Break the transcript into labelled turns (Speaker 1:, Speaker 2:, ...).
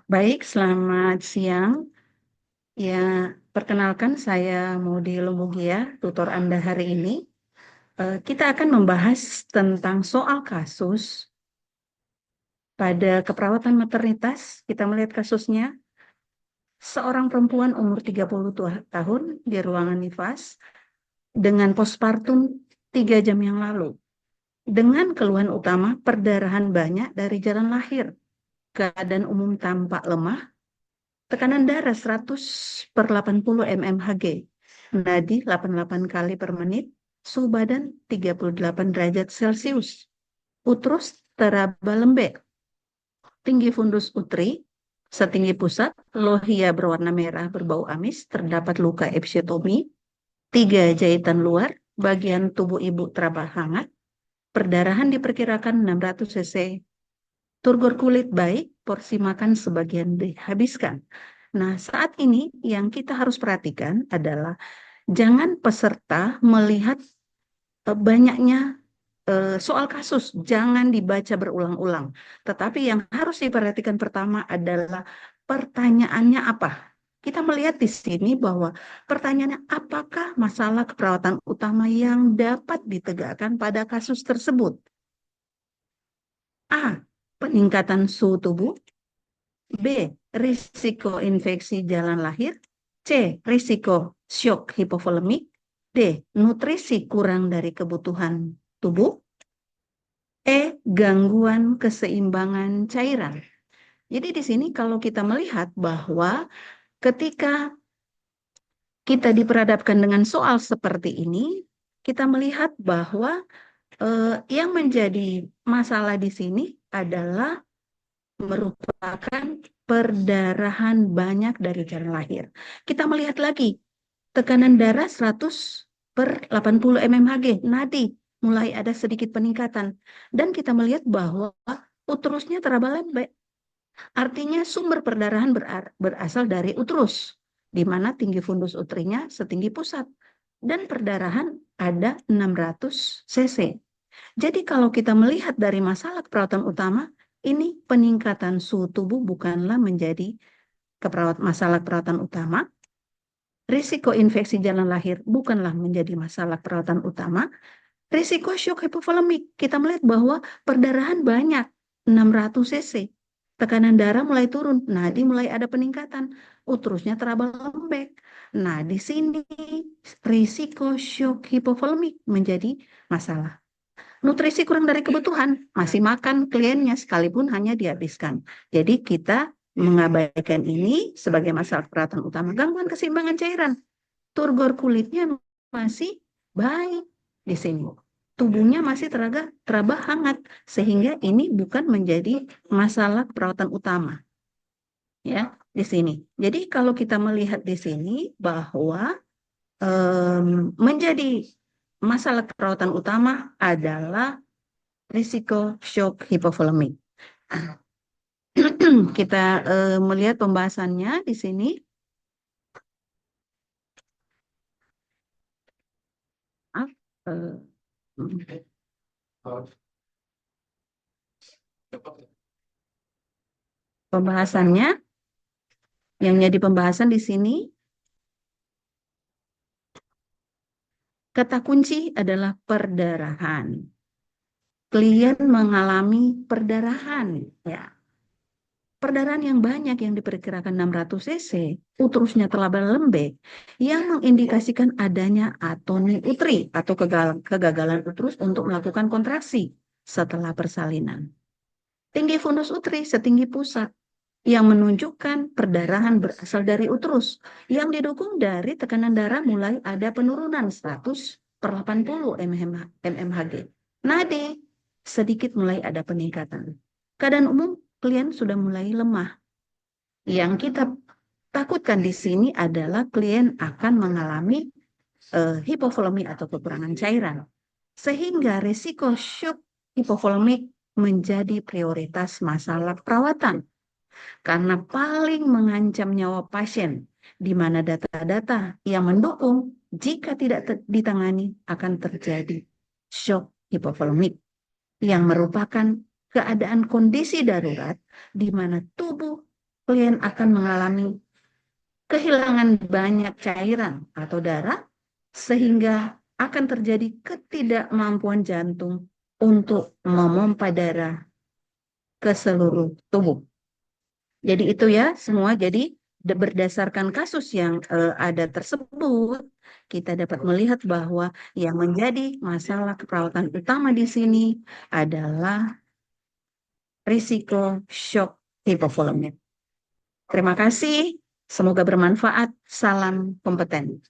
Speaker 1: Baik, selamat siang. Ya, perkenalkan saya Mudi Lumbugia, tutor Anda hari ini. Kita akan membahas tentang soal kasus pada keperawatan maternitas. Kita melihat kasusnya, seorang perempuan umur 30 tahun di ruangan nifas dengan postpartum 3 jam yang lalu. Dengan keluhan utama perdarahan banyak dari jalan lahir, keadaan umum tampak lemah, tekanan darah 100 per 80 mmHg, nadi 88 kali per menit, suhu badan 38 derajat Celcius, uterus teraba lembek, tinggi fundus uteri, setinggi pusat, lohia berwarna merah berbau amis, terdapat luka episiotomi, 3 jahitan luar, bagian tubuh ibu teraba hangat, perdarahan diperkirakan 600 cc, turgor kulit baik, porsi makan sebagian dihabiskan. Nah, saat ini yang kita harus perhatikan adalah jangan peserta melihat banyaknya soal kasus, jangan dibaca berulang-ulang. Tetapi yang harus diperhatikan pertama adalah pertanyaannya apa. Kita melihat di sini bahwa pertanyaannya apakah masalah keperawatan utama yang dapat ditegakkan pada kasus tersebut? A. Peningkatan suhu tubuh. B. Risiko infeksi jalan lahir. C. Risiko shock hipovolemik. D. Nutrisi kurang dari kebutuhan tubuh. E. Gangguan keseimbangan cairan. Jadi di sini kalau kita melihat bahwa ketika kita diperhadapkan dengan soal seperti ini, kita melihat bahwa yang menjadi masalah di sini adalah merupakan perdarahan banyak dari jalan lahir. Kita melihat lagi tekanan darah 100 per 80 mmHg, nadi mulai ada sedikit peningkatan. Dan kita melihat bahwa uterusnya teraba lembek. Artinya sumber perdarahan berasal dari uterus, di mana tinggi fundus uterinya setinggi pusat. Dan perdarahan ada 600 cc. Jadi kalau kita melihat dari masalah keperawatan utama, ini peningkatan suhu tubuh bukanlah menjadi masalah perawatan utama. Risiko infeksi jalan lahir bukanlah menjadi masalah perawatan utama. Risiko shock hipovolemik, kita melihat bahwa perdarahan banyak, 600 cc. Tekanan darah mulai turun, nadi mulai ada peningkatan, uterusnya teraba lembek. Nah, di sini risiko shock hipovolemik menjadi masalah. Nutrisi kurang dari kebutuhan, masih makan kliennya sekalipun hanya dihabiskan. Jadi kita mengabaikan ini sebagai masalah perawatan utama. Gangguan keseimbangan cairan, turgor kulitnya masih baik di sini. Tubuhnya masih teraba hangat, sehingga ini bukan menjadi masalah perawatan utama. Ya, di sini. Jadi kalau kita melihat di sini bahwa menjadi masalah perawatan utama adalah risiko shock hipovolemik. Kita melihat pembahasannya di sini. Maaf, pembahasannya yang menjadi pembahasan di sini, kata kunci adalah perdarahan. Klien mengalami perdarahan, ya. Perdarahan yang banyak yang diperkirakan 600 cc, uterusnya terlaba lembek, yang mengindikasikan adanya atoni uteri atau kegagalan uterus untuk melakukan kontraksi setelah persalinan. Tinggi fundus uteri setinggi pusat, yang menunjukkan perdarahan berasal dari uterus, yang didukung dari tekanan darah mulai ada penurunan 100 per 80 mmHg. Nadi sedikit mulai ada peningkatan. Keadaan umum klien sudah mulai lemah. Yang kita takutkan di sini adalah klien akan mengalami hipovolemik atau kekurangan cairan. Sehingga risiko shock hipovolemik menjadi prioritas masalah perawatan. Karena paling mengancam nyawa pasien, di mana data-data yang mendukung jika tidak ditangani akan terjadi shock hipovolemik, yang merupakan keadaan kondisi darurat di mana tubuh klien akan mengalami kehilangan banyak cairan atau darah, sehingga akan terjadi ketidakmampuan jantung untuk memompa darah ke seluruh tubuh. Jadi itu ya semua. Jadi berdasarkan kasus yang ada tersebut, kita dapat melihat bahwa yang menjadi masalah keperawatan utama di sini adalah risiko shock hipovolemik. Terima kasih, semoga bermanfaat. Salam kompeten.